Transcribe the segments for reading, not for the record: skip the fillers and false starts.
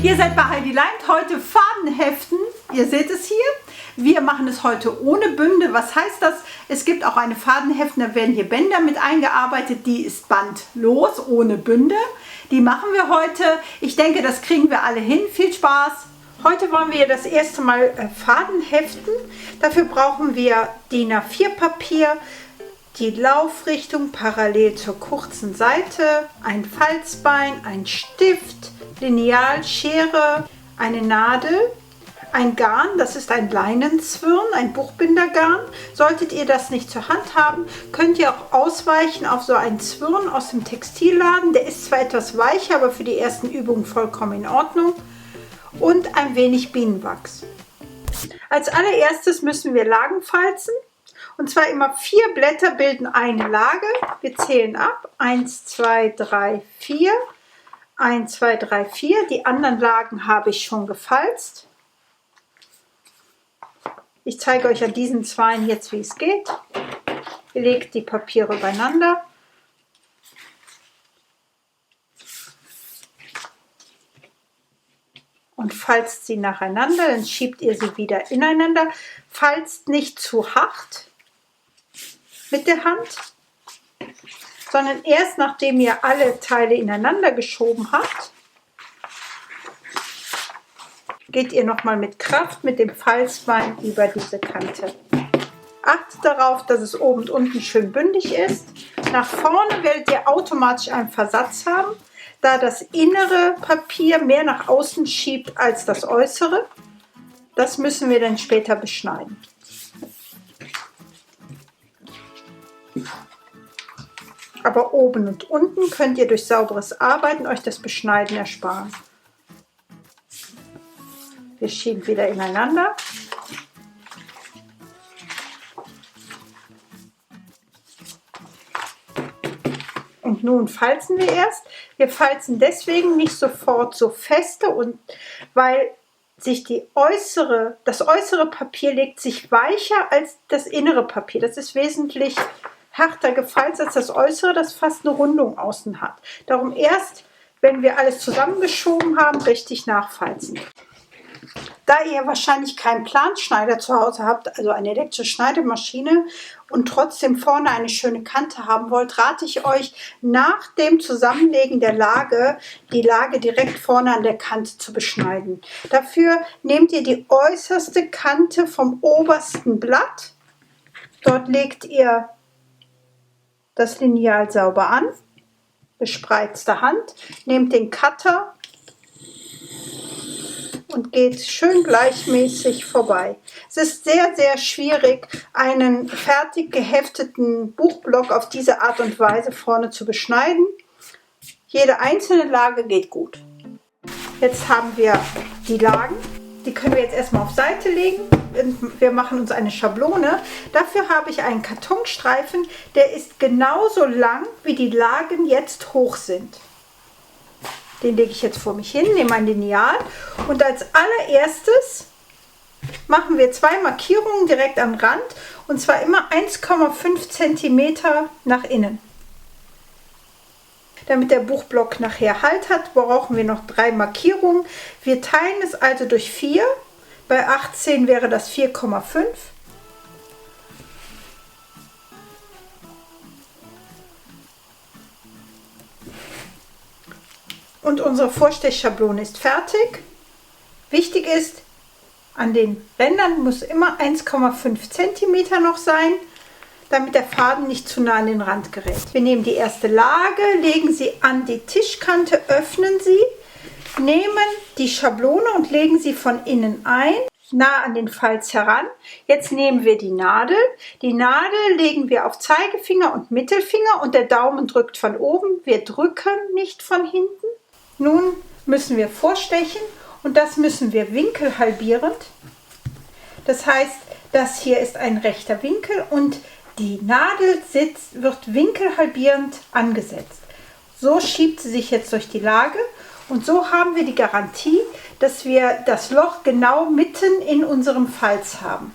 Ihr seid bei Heidi Leimt, heute Fadenheften. Ihr seht es hier. Wir machen es heute ohne Bünde. Was heißt das? Es gibt auch eine Fadenheften, da werden hier Bänder mit eingearbeitet. Die ist bandlos, ohne Bünde. Die machen wir heute. Ich denke, das kriegen wir alle hin. Viel Spaß! Heute wollen wir das erste Mal Fadenheften. Dafür brauchen wir DIN A4 Papier, die Laufrichtung parallel zur kurzen Seite, ein Falzbein, ein Stift, Lineal, Schere, eine Nadel, ein Garn, das ist ein Leinenzwirn, ein Buchbindergarn. Solltet ihr das nicht zur Hand haben, könnt ihr auch ausweichen auf so einen Zwirn aus dem Textilladen. Der ist zwar etwas weicher, aber für die ersten Übungen vollkommen in Ordnung. Und ein wenig Bienenwachs. Als allererstes müssen wir Lagen falzen. Und zwar immer 4 Blätter bilden eine Lage. Wir zählen ab. 1, 2, 3, 4. 1, 2, 3, 4. Die anderen Lagen habe ich schon gefalzt. Ich zeige euch an diesen zweien jetzt, wie es geht. Ihr legt die Papiere übereinander. Und falzt sie nacheinander, dann schiebt ihr sie wieder ineinander. Falzt nicht zu hart mit der Hand, sondern erst nachdem ihr alle Teile ineinander geschoben habt, geht ihr nochmal mit Kraft mit dem Falzbein über diese Kante. Achtet darauf, dass es oben und unten schön bündig ist. Nach vorne werdet ihr automatisch einen Versatz haben, da das innere Papier mehr nach außen schiebt als das äußere. Das müssen wir dann später beschneiden. Aber oben und unten könnt ihr durch sauberes Arbeiten euch das Beschneiden ersparen. Wir schieben wieder ineinander. Und nun falzen wir erst. Wir falzen deswegen nicht sofort so feste, und weil sich das äußere Papier legt sich weicher als das innere Papier. Das ist wesentlich härter gefalzt als das äußere, das fast eine Rundung außen hat. Darum erst, wenn wir alles zusammengeschoben haben, richtig nachfalzen. Da ihr wahrscheinlich keinen Planschneider zu Hause habt, also eine elektrische Schneidemaschine, und trotzdem vorne eine schöne Kante haben wollt, rate ich euch, nach dem Zusammenlegen der Lage, die Lage direkt vorne an der Kante zu beschneiden. Dafür nehmt ihr die äußerste Kante vom obersten Blatt. Dort legt ihr das Lineal sauber an, bespreizte Hand, nehmt den Cutter und geht schön gleichmäßig vorbei. Es ist sehr, sehr schwierig, einen fertig gehefteten Buchblock auf diese Art und Weise vorne zu beschneiden. Jede einzelne Lage geht gut. Jetzt haben wir die Lagen. Die können wir jetzt erstmal auf Seite legen. Wir machen uns eine Schablone. Dafür habe ich einen Kartonstreifen, der ist genauso lang, wie die Lagen jetzt hoch sind. Den lege ich jetzt vor mich hin, nehme ein Lineal und als allererstes machen wir 2 Markierungen direkt am Rand, und zwar immer 1,5 cm nach innen. Damit der Buchblock nachher Halt hat, brauchen wir noch 3 Markierungen. Wir teilen es also durch 4. Bei 18 wäre das 4,5. Und unsere Vorstechschablone ist fertig. Wichtig ist, an den Rändern muss immer 1,5 cm noch sein, damit der Faden nicht zu nah an den Rand gerät. Wir nehmen die erste Lage, legen sie an die Tischkante, öffnen sie, nehmen die Schablone und legen sie von innen ein, nah an den Falz heran. Jetzt nehmen wir die Nadel. Die Nadel legen wir auf Zeigefinger und Mittelfinger und der Daumen drückt von oben. Wir drücken nicht von hinten. Nun müssen wir vorstechen und das müssen wir winkelhalbierend. Das heißt, das hier ist ein rechter Winkel und die Nadel wird winkelhalbierend angesetzt. So schiebt sie sich jetzt durch die Lage und so haben wir die Garantie, dass wir das Loch genau mitten in unserem Falz haben.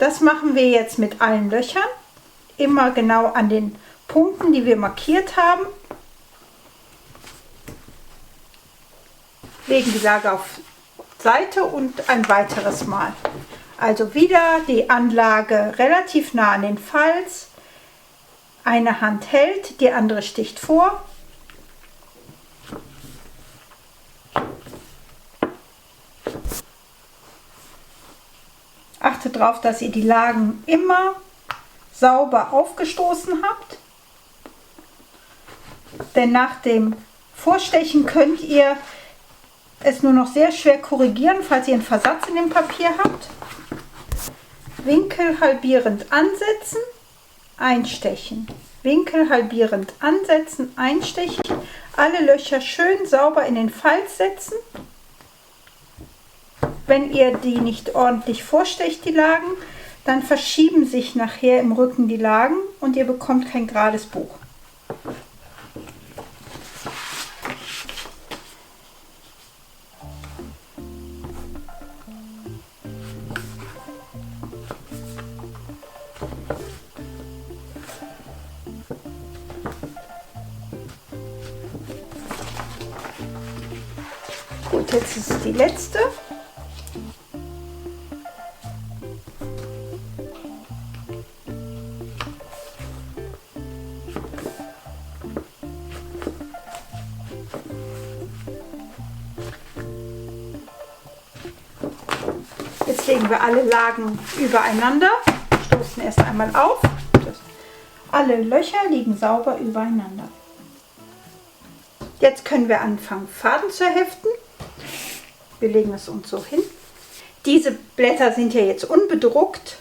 Das machen wir jetzt mit allen Löchern, immer genau an den Punkten, die wir markiert haben. legen die Lage auf Seite und ein weiteres Mal. Also wieder die Anlage relativ nah an den Falz. Eine Hand hält, die andere sticht vor. Achtet darauf, dass ihr die Lagen immer sauber aufgestoßen habt. Denn nach dem Vorstechen könnt ihr es nur noch sehr schwer korrigieren, falls ihr einen Versatz in dem Papier habt. Winkel halbierend ansetzen, einstechen. Winkel halbierend ansetzen, einstechen. Alle Löcher schön sauber in den Falz setzen. Wenn ihr die nicht ordentlich vorstecht, die Lagen, dann verschieben sich nachher im Rücken die Lagen und ihr bekommt kein gerades Buch. Gut, jetzt ist die letzte. Jetzt legen wir alle Lagen übereinander, stoßen erst einmal auf. Alle Löcher liegen sauber übereinander. Jetzt können wir anfangen, Faden zu heften. Wir legen es uns so hin. Diese Blätter sind ja jetzt unbedruckt.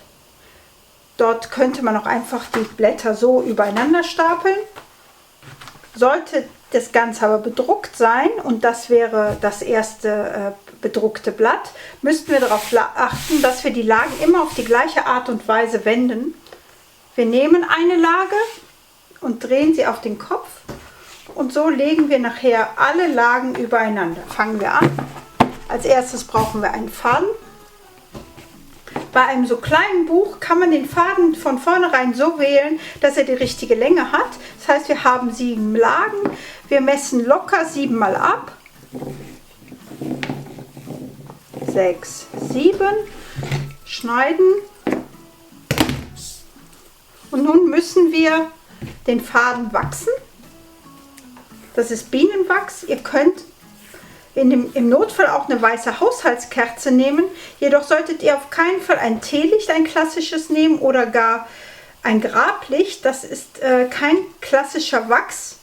Dort könnte man auch einfach die Blätter so übereinander stapeln. Sollte das Ganze aber bedruckt sein, und das wäre das erste bedruckte Blatt, müssten wir darauf achten, dass wir die Lagen immer auf die gleiche Art und Weise wenden. Wir nehmen eine Lage und drehen sie auf den Kopf und so legen wir nachher alle Lagen übereinander. Fangen wir an. Als erstes brauchen wir einen Faden. Bei einem so kleinen Buch kann man den Faden von vornherein so wählen, dass er die richtige Länge hat. Das heißt, wir haben 7 Lagen. Wir messen locker 7 mal ab. 6, 7. Schneiden. Und nun müssen wir den Faden wachsen. Das ist Bienenwachs. Ihr könnt im Notfall auch eine weiße Haushaltskerze nehmen. Jedoch solltet ihr auf keinen Fall ein Teelicht, ein klassisches, nehmen oder gar ein Grablicht. Das ist kein klassischer Wachs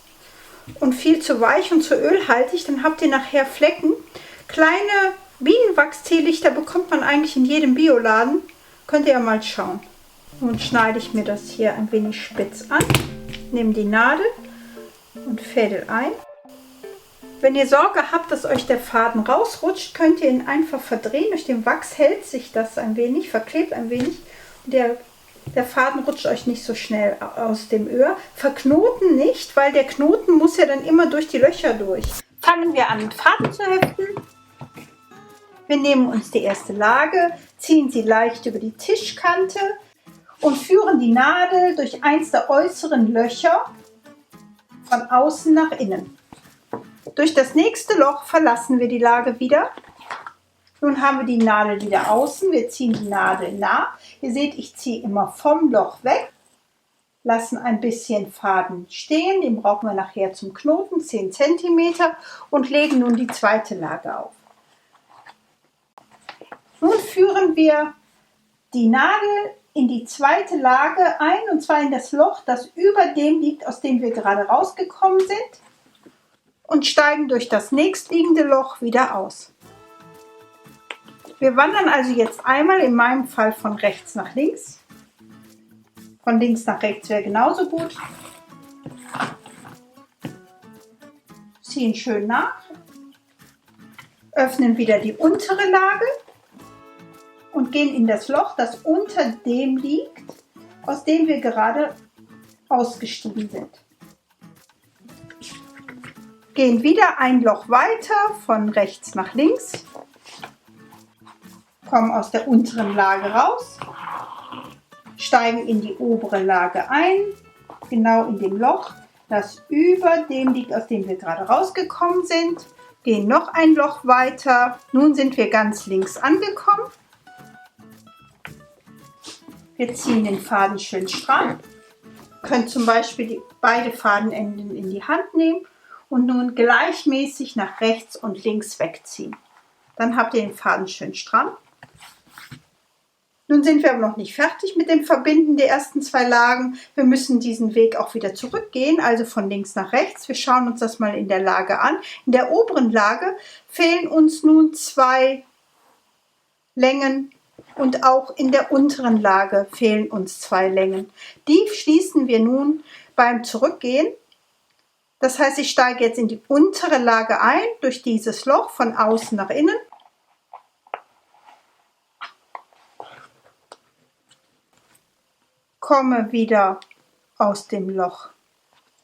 und viel zu weich und zu ölhaltig. Dann habt ihr nachher Flecken. Kleine Bienenwachs-Teelichter bekommt man eigentlich in jedem Bioladen. Könnt ihr ja mal schauen. Nun schneide ich mir das hier ein wenig spitz an. Nehme die Nadel und fädel ein. Wenn ihr Sorge habt, dass euch der Faden rausrutscht, könnt ihr ihn einfach verdrehen. Durch den Wachs hält sich das ein wenig, verklebt ein wenig. Und der Faden rutscht euch nicht so schnell aus dem Öhr. Verknoten nicht, weil der Knoten muss ja dann immer durch die Löcher durch. Fangen wir an, Faden zu heften. Wir nehmen uns die erste Lage, ziehen sie leicht über die Tischkante und führen die Nadel durch eins der äußeren Löcher von außen nach innen. Durch das nächste Loch verlassen wir die Lage wieder. Nun haben wir die Nadel wieder außen. Wir ziehen die Nadel nah. Ihr seht, ich ziehe immer vom Loch weg. Lassen ein bisschen Faden stehen. Den brauchen wir nachher zum Knoten, 10 cm. Und legen nun die zweite Lage auf. Nun führen wir die Nadel in die zweite Lage ein. Und zwar in das Loch, das über dem liegt, aus dem wir gerade rausgekommen sind. Und steigen durch das nächstliegende Loch wieder aus. Wir wandern also jetzt einmal, in meinem Fall von rechts nach links. Von links nach rechts wäre genauso gut. Ziehen schön nach. Öffnen wieder die untere Lage und gehen in das Loch, das unter dem liegt, aus dem wir gerade ausgestiegen sind. Gehen wieder ein Loch weiter, von rechts nach links, kommen aus der unteren Lage raus, steigen in die obere Lage ein, genau in dem Loch, das über dem liegt, aus dem wir gerade rausgekommen sind, gehen noch ein Loch weiter. Nun sind wir ganz links angekommen. Wir ziehen den Faden schön stramm. Ihr könnt zum Beispiel beide Fadenenden in die Hand nehmen und nun gleichmäßig nach rechts und links wegziehen. Dann habt ihr den Faden schön stramm. Nun sind wir aber noch nicht fertig mit dem Verbinden der ersten 2 Lagen. Wir müssen diesen Weg auch wieder zurückgehen, also von links nach rechts. Wir schauen uns das mal in der Lage an. In der oberen Lage fehlen uns nun 2 Längen und auch in der unteren Lage fehlen uns 2 Längen. Die schließen wir nun beim Zurückgehen. Das heißt, ich steige jetzt in die untere Lage ein, durch dieses Loch von außen nach innen. Komme wieder aus dem Loch,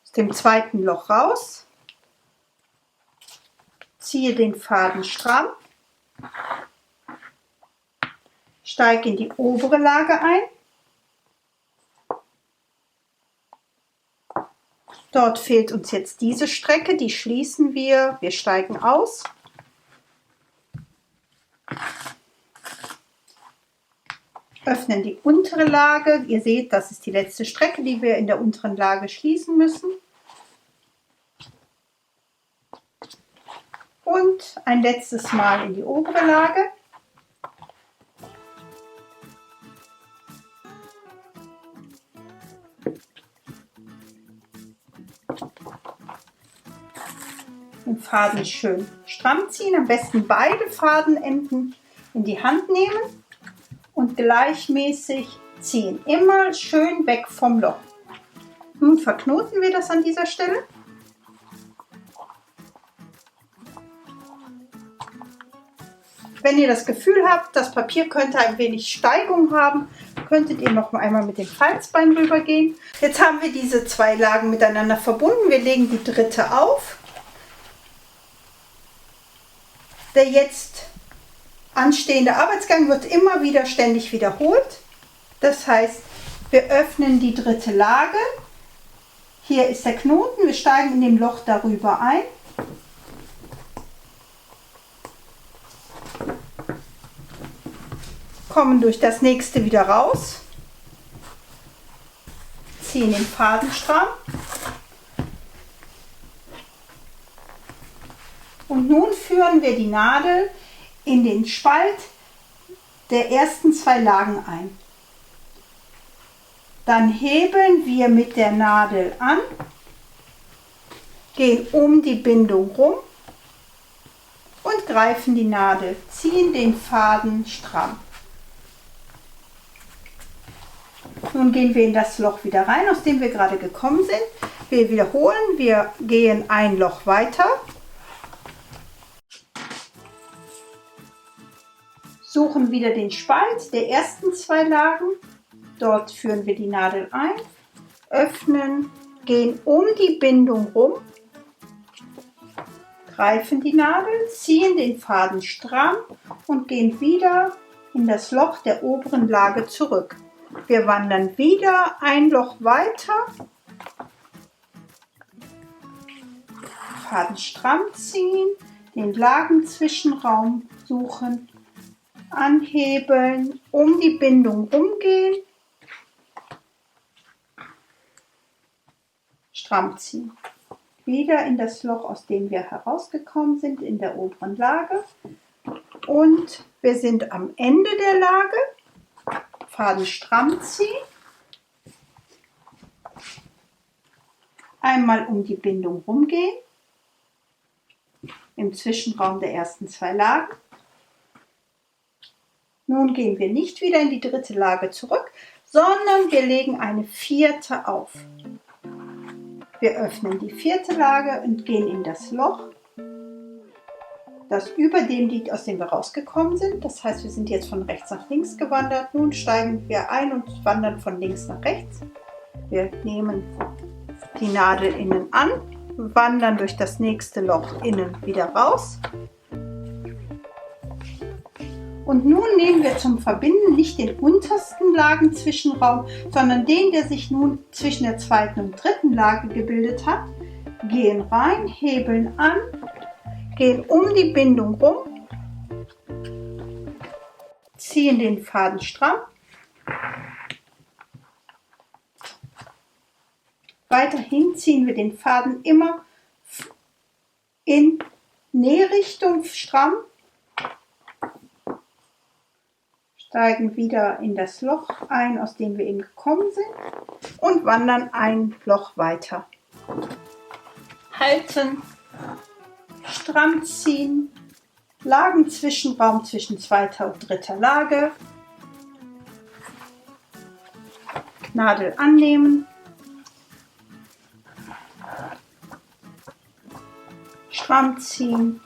aus dem zweiten Loch raus, ziehe den Faden stramm, steige in die obere Lage ein. Dort fehlt uns jetzt diese Strecke, die schließen wir. Wir steigen aus. Öffnen die untere Lage. Ihr seht, das ist die letzte Strecke, die wir in der unteren Lage schließen müssen. Und ein letztes Mal in die obere Lage. Den Faden schön stramm ziehen, am besten beide Fadenenden in die Hand nehmen. Und gleichmäßig ziehen. Immer schön weg vom Loch. Nun verknoten wir das an dieser Stelle. Wenn ihr das Gefühl habt, das Papier könnte ein wenig Steigung haben, könntet ihr noch einmal mit dem Falzbein rübergehen. Jetzt haben wir diese 2 Lagen miteinander verbunden. Wir legen die dritte auf. Der jetzt anstehende Arbeitsgang wird immer wieder ständig wiederholt. Das heißt, wir öffnen die dritte Lage. Hier ist der Knoten. Wir steigen in dem Loch darüber ein. Kommen durch das nächste wieder raus. Ziehen den Faden stramm. Und nun führen wir die Nadel in den Spalt der ersten 2 Lagen ein. Dann hebeln wir mit der Nadel an, gehen um die Bindung rum und greifen die Nadel, ziehen den Faden stramm. Nun gehen wir in das Loch wieder rein, aus dem wir gerade gekommen sind. Wir wiederholen, wir gehen ein Loch weiter. Suchen wieder den Spalt der ersten 2 Lagen. Dort führen wir die Nadel ein, öffnen, gehen um die Bindung rum, greifen die Nadel, ziehen den Faden stramm und gehen wieder in das Loch der oberen Lage zurück. Wir wandern wieder ein Loch weiter, Faden stramm ziehen, den Lagenzwischenraum suchen, anhebeln, um die Bindung rumgehen, stramm ziehen. Wieder in das Loch, aus dem wir herausgekommen sind, in der oberen Lage. Und wir sind am Ende der Lage. Faden stramm ziehen. Einmal um die Bindung rumgehen. Im Zwischenraum der ersten 2 Lagen. Nun gehen wir nicht wieder in die dritte Lage zurück, sondern wir legen eine 4. auf. Wir öffnen die 4. Lage und gehen in das Loch, das über dem liegt, aus dem wir rausgekommen sind. Das heißt, wir sind jetzt von rechts nach links gewandert. Nun steigen wir ein und wandern von links nach rechts. Wir nehmen die Nadel innen an, wandern durch das nächste Loch innen wieder raus. Und nun nehmen wir zum Verbinden nicht den untersten Lagenzwischenraum, sondern den, der sich nun zwischen der 2. und 3. Lage gebildet hat. Gehen rein, hebeln an, gehen um die Bindung rum, ziehen den Faden stramm, weiterhin ziehen wir den Faden immer in Nährichtung stramm, steigen wieder in das Loch ein, aus dem wir eben gekommen sind, und wandern ein Loch weiter. Halten, stramm ziehen, Lagenzwischenraum zwischen zweiter und dritter Lage, Nadel annehmen, stramm ziehen.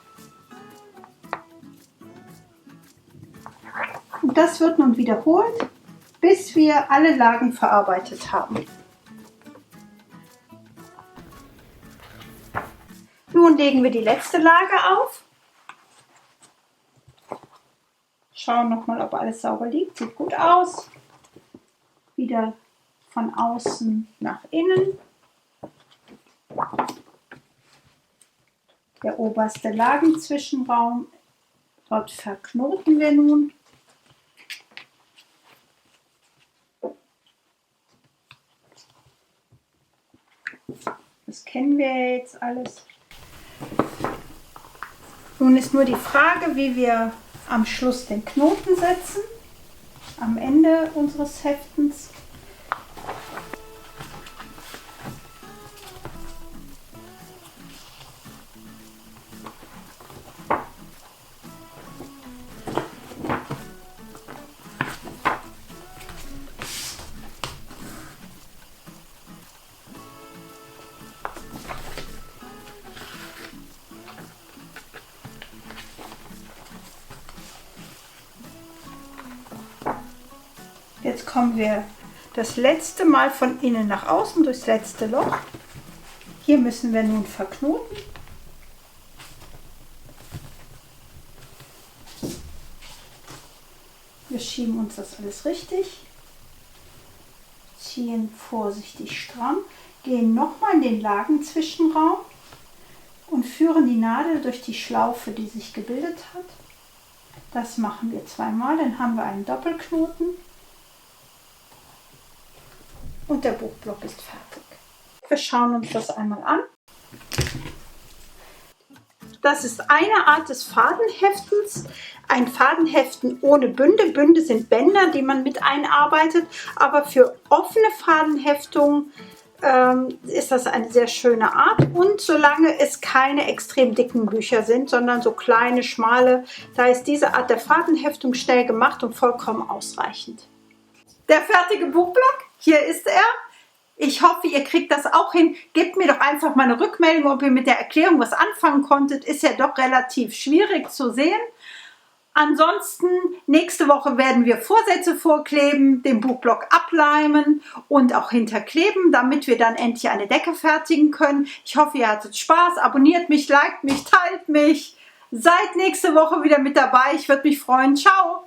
Und das wird nun wiederholt, bis wir alle Lagen verarbeitet haben. Nun legen wir die letzte Lage auf. Schauen nochmal, ob alles sauber liegt. Sieht gut aus. Wieder von außen nach innen. Der oberste Lagenzwischenraum, dort verknoten wir nun. Das kennen wir jetzt alles. Nun ist nur die Frage, wie wir am Schluss den Knoten setzen, am Ende unseres Heftens. Jetzt kommen wir das letzte Mal von innen nach außen durchs letzte Loch. Hier müssen wir nun verknoten. Wir schieben uns das alles richtig, ziehen vorsichtig stramm, gehen nochmal in den Lagenzwischenraum und führen die Nadel durch die Schlaufe, die sich gebildet hat. Das machen wir zweimal, dann haben wir einen Doppelknoten. Und der Buchblock ist fertig. Wir schauen uns das einmal an. Das ist eine Art des Fadenheftens. Ein Fadenheften ohne Bünde. Bünde sind Bänder, die man mit einarbeitet. Aber für offene Fadenheftungen ist das eine sehr schöne Art. Und solange es keine extrem dicken Bücher sind, sondern so kleine, schmale, da ist diese Art der Fadenheftung schnell gemacht und vollkommen ausreichend. Der fertige Buchblock, hier ist er. Ich hoffe, ihr kriegt das auch hin. Gebt mir doch einfach mal eine Rückmeldung, ob ihr mit der Erklärung was anfangen konntet. Ist ja doch relativ schwierig zu sehen. Ansonsten, nächste Woche werden wir Vorsätze vorkleben, den Buchblock ableimen und auch hinterkleben, damit wir dann endlich eine Decke fertigen können. Ich hoffe, ihr hattet Spaß. Abonniert mich, liked mich, teilt mich. Seid nächste Woche wieder mit dabei. Ich würde mich freuen. Ciao!